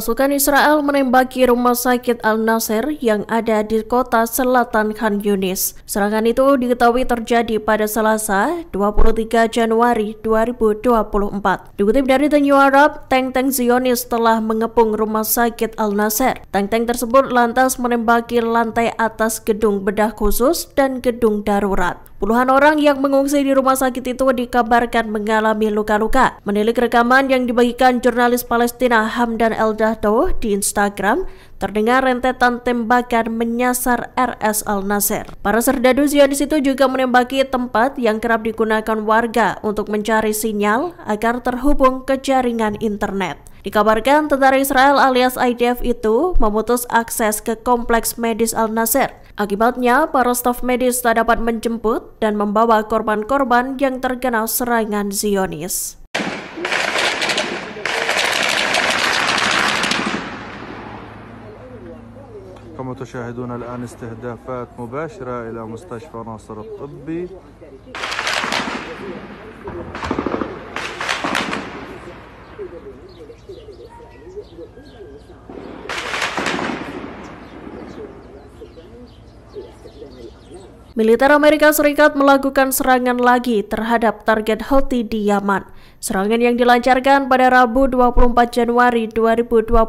Pasukan Israel menembaki rumah sakit Al-Nasser yang ada di kota selatan Khan Yunis. Serangan itu diketahui terjadi pada Selasa, 23 Januari 2024. Dikutip dari The New Arab, tank-tank Zionis telah mengepung rumah sakit Al-Nasser. Tank-tank tersebut lantas menembaki lantai atas gedung bedah khusus dan gedung darurat. Puluhan orang yang mengungsi di rumah sakit itu dikabarkan mengalami luka-luka. Menilik rekaman yang dibagikan jurnalis Palestina Hamdan Eldahdo di Instagram, terdengar rentetan tembakan menyasar RS Al-Nasser. Para serdadu Zionis itu juga menembaki tempat yang kerap digunakan warga untuk mencari sinyal agar terhubung ke jaringan internet. Dikabarkan tentara Israel alias IDF itu memutus akses ke kompleks medis Al-Nasser. Akibatnya, para staf medis tak dapat menjemput dan membawa korban-korban yang terkena serangan Zionis. كما تشاهدون الآن استهدافات مباشرة إلى مستشفى ناصر الطبي. Militer Amerika Serikat melakukan serangan lagi terhadap target Houthi di Yaman. Serangan yang dilancarkan pada Rabu 24 Januari 2024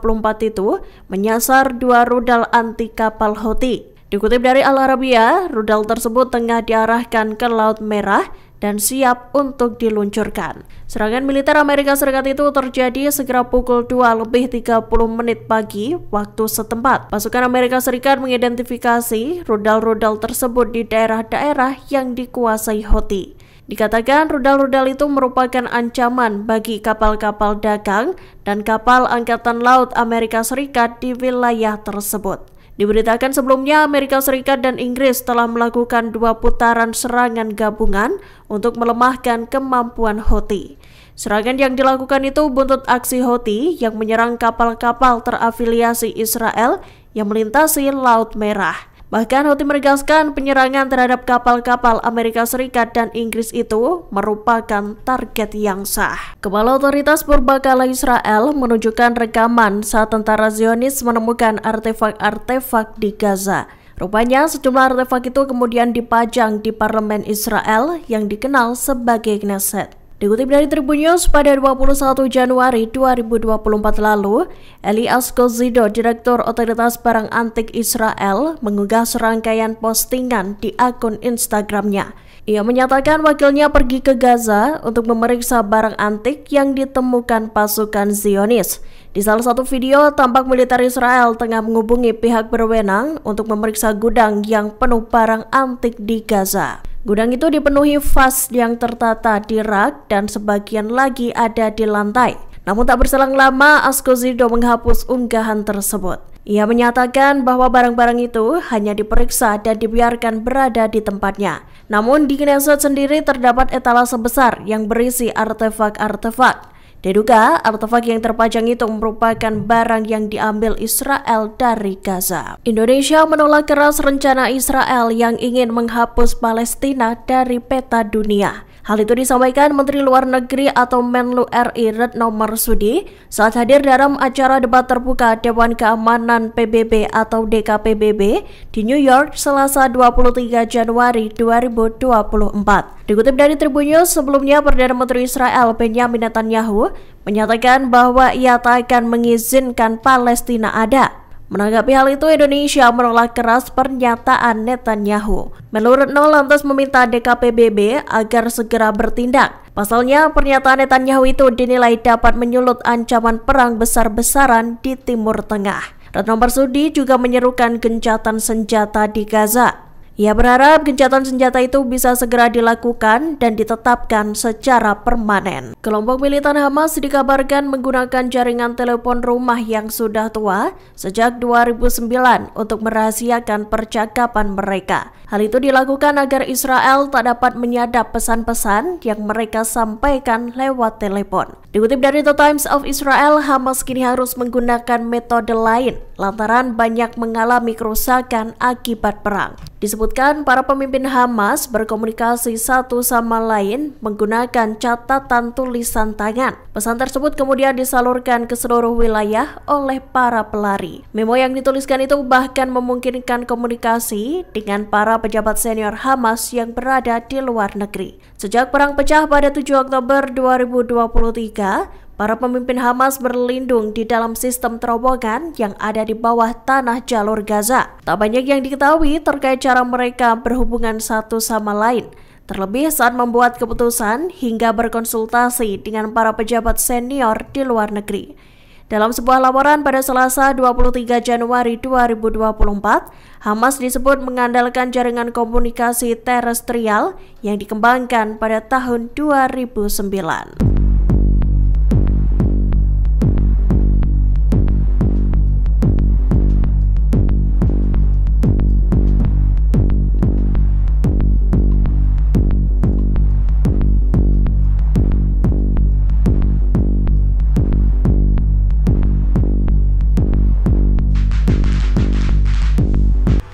itu menyasar dua rudal anti kapal Houthi. Dikutip dari Al Arabiya, rudal tersebut tengah diarahkan ke Laut Merah dan siap untuk diluncurkan. Serangan militer Amerika Serikat itu terjadi segera pukul 2:30 pagi waktu setempat. Pasukan Amerika Serikat mengidentifikasi rudal-rudal tersebut di daerah-daerah yang dikuasai Houthi. Dikatakan rudal-rudal itu merupakan ancaman bagi kapal-kapal dagang dan kapal Angkatan Laut Amerika Serikat di wilayah tersebut. Diberitakan sebelumnya Amerika Serikat dan Inggris telah melakukan 2 putaran serangan gabungan untuk melemahkan kemampuan Houthi. Serangan yang dilakukan itu buntut aksi Houthi yang menyerang kapal-kapal terafiliasi Israel yang melintasi Laut Merah. Bahkan Houthi menegaskan penyerangan terhadap kapal-kapal Amerika Serikat dan Inggris itu merupakan target yang sah. Kepala Otoritas Purbakala Israel menunjukkan rekaman saat tentara Zionis menemukan artefak-artefak di Gaza. Rupanya sejumlah artefak itu kemudian dipajang di parlemen Israel yang dikenal sebagai Knesset. Dikutip dari Tribun News, pada 21 Januari 2024 lalu, Elias Kozido, Direktur Otoritas Barang Antik Israel, mengunggah serangkaian postingan di akun Instagramnya. Ia menyatakan wakilnya pergi ke Gaza untuk memeriksa barang antik yang ditemukan pasukan Zionis. Di salah satu video, tampak militer Israel tengah menghubungi pihak berwenang untuk memeriksa gudang yang penuh barang antik di Gaza. Gudang itu dipenuhi vas yang tertata di rak dan sebagian lagi ada di lantai. Namun tak berselang lama, Kozido menghapus unggahan tersebut. Ia menyatakan bahwa barang-barang itu hanya diperiksa dan dibiarkan berada di tempatnya. Namun di Knesset sendiri terdapat etalase besar yang berisi artefak-artefak. Diduga artefak yang terpajang itu merupakan barang yang diambil Israel dari Gaza. Indonesia menolak keras rencana Israel yang ingin menghapus Palestina dari peta dunia. Hal itu disampaikan Menteri Luar Negeri atau Menlu RI Retno Marsudi saat hadir dalam acara debat terbuka Dewan Keamanan PBB atau DKPBB di New York Selasa 23 Januari 2024. Dikutip dari Tribun News, sebelumnya Perdana Menteri Israel Benjamin Netanyahu menyatakan bahwa ia tak akan mengizinkan Palestina ada. Menanggapi hal itu, Indonesia menolak keras pernyataan Netanyahu. Menlu Retno lantas meminta DKPBB agar segera bertindak. Pasalnya, pernyataan Netanyahu itu dinilai dapat menyulut ancaman perang besar-besaran di Timur Tengah. Retno Marsudi juga menyerukan gencatan senjata di Gaza. Ia berharap gencatan senjata itu bisa segera dilakukan dan ditetapkan secara permanen. Kelompok militan Hamas dikabarkan menggunakan jaringan telepon rumah yang sudah tua sejak 2009 untuk merahasiakan percakapan mereka. Hal itu dilakukan agar Israel tak dapat menyadap pesan-pesan yang mereka sampaikan lewat telepon. Dikutip dari The Times of Israel, Hamas kini harus menggunakan metode lain lantaran banyak mengalami kerusakan akibat perang. Disebutkan para pemimpin Hamas berkomunikasi satu sama lain menggunakan catatan tulisan tangan. Pesan tersebut kemudian disalurkan ke seluruh wilayah oleh para pelari. Memo yang dituliskan itu bahkan memungkinkan komunikasi dengan para pejabat senior Hamas yang berada di luar negeri. Sejak perang pecah pada 7 Oktober 2023, para pemimpin Hamas berlindung di dalam sistem terowongan yang ada di bawah tanah jalur Gaza. Tak banyak yang diketahui terkait cara mereka berhubungan satu sama lain, terlebih saat membuat keputusan hingga berkonsultasi dengan para pejabat senior di luar negeri. Dalam sebuah laporan pada Selasa 23 Januari 2024, Hamas disebut mengandalkan jaringan komunikasi terestrial yang dikembangkan pada tahun 2009.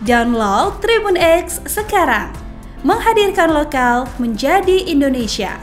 Download Tribun X sekarang, menghadirkan lokal menjadi Indonesia.